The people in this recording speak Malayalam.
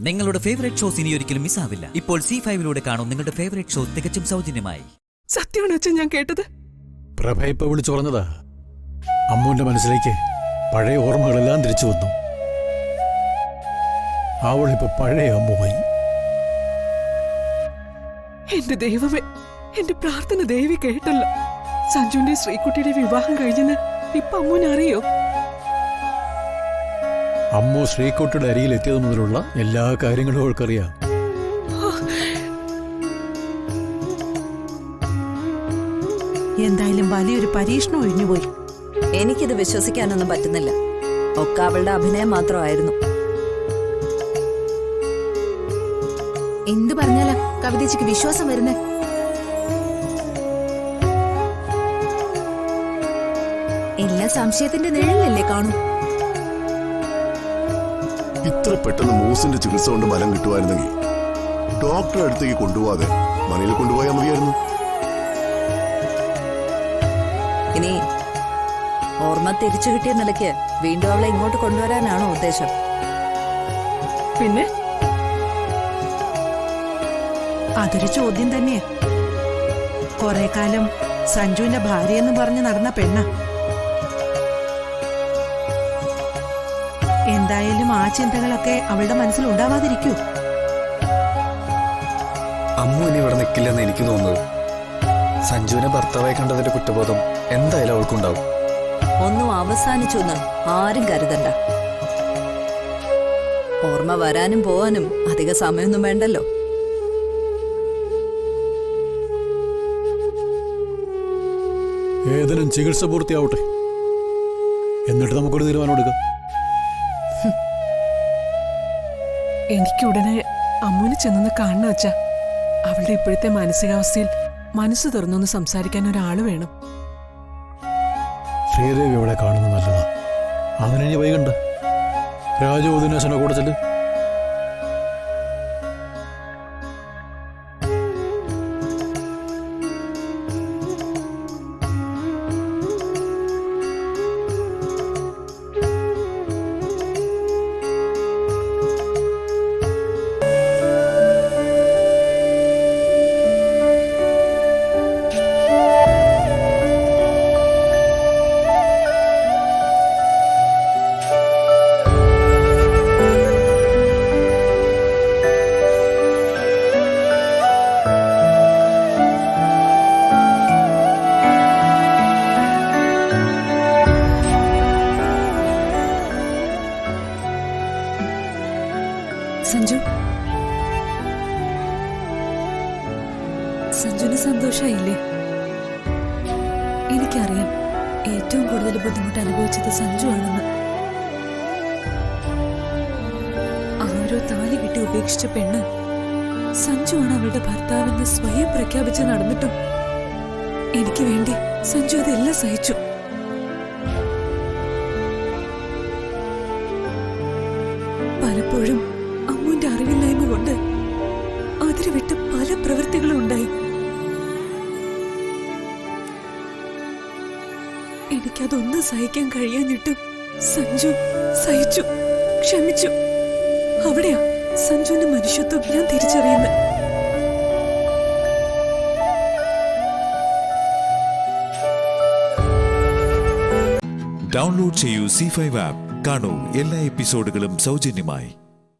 നിങ്ങളുടെ ഫേവറേറ്റ് ഷോസ് ഇനി ഒരിക്കലും മിസ്സാവില്ല. ഇപ്പോൾ C5 കാണും നിങ്ങളുടെ ഫേവറേറ്റ് ഷോ തികച്ചും സൗജന്യമായി. സത്യമാണ് അച്ഛൻ ഞാൻ കേട്ടത്. പ്രഭ ഇപ്പൊ വിളിച്ചു പറഞ്ഞതാ. അമ്മുവിന്റെ മനസ്സിലേക്ക് പഴയ ഓർമ്മകളെല്ലാം തിരിച്ചു വന്നു. അവളിപ്പോ പഴയ അമ്മുവായി. എന്റെ ദൈവമേ, എന്റെ പ്രാർത്ഥന ദേവി കേട്ടല്ലോ. സഞ്ജുവിന്റെ ശ്രീകുട്ടിയുടെ വിവാഹം കഴിഞ്ഞെന്ന് ഇപ്പൊ അമ്മുവിനെ അറിയോ? അമ്മു ശ്രീകുട്ടിയുടെ അരിയിൽ എത്തിയത് മുതലുള്ള എല്ലാ കാര്യങ്ങളും അവൾക്കറിയാം. എന്തായാലും വലിയൊരു പരീക്ഷണം ഒഴിഞ്ഞുപോയി. എനിക്കിത് വിശ്വസിക്കാനൊന്നും പറ്റുന്നില്ല. ഒക്കെ അവളുടെ അഭിനയം മാത്രമായിരുന്നു. എന്ത് പറഞ്ഞാലാ കവിതയ്ക്ക് വിശ്വാസം വരുന്നേ? എല്ലാ സംശയത്തിന്റെ നിഴലല്ലേ കാണും. ഇത്ര പെട്ടെന്ന് മൂസിന്റെ ചികിത്സ കൊണ്ട് ബലം കിട്ടുമായിരുന്നെങ്കിൽ ഡോക്ടറെ അടുത്തേക്ക് കൊണ്ടുപോകാതെ മനയിൽ കൊണ്ടുപോയാൽ മതിയായിരുന്നു. ഇനി ഓർമ്മ തിരിച്ചു കിട്ടിയ നിലയ്ക്ക് വീണ്ടും അവളെ ഇങ്ങോട്ട് കൊണ്ടുവരാനാണോ ഉദ്ദേശം? പിന്നെ അതൊരു ചോദ്യം തന്നെയാ. കുറെ കാലം സഞ്ജുവിന്റെ ഭാര്യ എന്ന് പറഞ്ഞ് നടന്ന പെണ്ണ. എന്തായാലും ആ ചിന്തകളൊക്കെ അവളുടെ മനസ്സിൽ ഉണ്ടാവാതിരിക്കൂ. അമ്മു ഇനി ഇവിടെ നിൽക്കില്ലെന്ന് എനിക്ക് തോന്നുന്നത്. സഞ്ജുവിനെ ഭർത്താവായി കണ്ടതിന്റെ കുറ്റബോധം എന്തായാലും അവൾക്കുണ്ടാവും. ഒന്നും അവസാനിച്ചു എന്ന് ആരും കരുതണ്ട. ഓർമ്മ വരാനും പോവാനും അധിക സമയമൊന്നും വേണ്ടല്ലോ. ഏതെങ്കിലും ചികിത്സ പൂർത്തിയാവട്ടെ, എന്നിട്ട് നമുക്കൊരു തീരുമാനം എടുക്കാം. എനിക്ക് ഉടനെ അമ്മുവിനെ ചെന്നൊന്ന് കാണണം അച്ഛാ. അവളുടെ ഇപ്പോഴത്തെ മാനസികാവസ്ഥയിൽ മനസ്സ് തുറന്നൊന്ന് സംസാരിക്കാൻ ഒരാള് വേണം. ശ്രീദേവി അവളെ കാണുന്നത് നല്ലതാ. അതിനി വൈകണ്ട. രാജു ദിനേശനെ കൂടെ ചെല്ല്. സഞ്ജുവിന് സന്തോഷായില്ലേ? എനിക്കറിയാം ഏറ്റവും കൂടുതൽ ബുദ്ധിമുട്ട് അനുഭവിച്ചത് സഞ്ജു ആണെന്ന്. ആരോ താലി കെട്ടി ഉപേക്ഷിച്ച പെണ്ണ് സഞ്ജു ആണ് അവളുടെ ഭർത്താവെന്ന് സ്വയം പ്രഖ്യാപിച്ച് നടന്നിട്ടും എനിക്ക് വേണ്ടി സഞ്ജു അതെല്ലാം സഹിച്ചു. പലപ്പോഴും അമ്മുവിന്റെ അറിവില്ലായ്മ കൊണ്ട് അതിന് വിട്ട് പല പ്രവൃത്തികളും ഉണ്ടായി. എനിക്കതൊന്നും സഹിക്കാൻ കഴിയാഞ്ഞിട്ടും സഞ്ജു സഹിച്ചു, ക്ഷമിച്ചു. അവിടെയാ സഞ്ജുവിന്റെ മനുഷ്യത്വം ഞാൻ തിരിച്ചറിയുന്നത്. ഡൗൺലോഡ് ചെയ്യൂ C5 ആപ്പ്. കാണൂ എല്ലാ എപ്പിസോഡുകളും സൗജന്യമായി.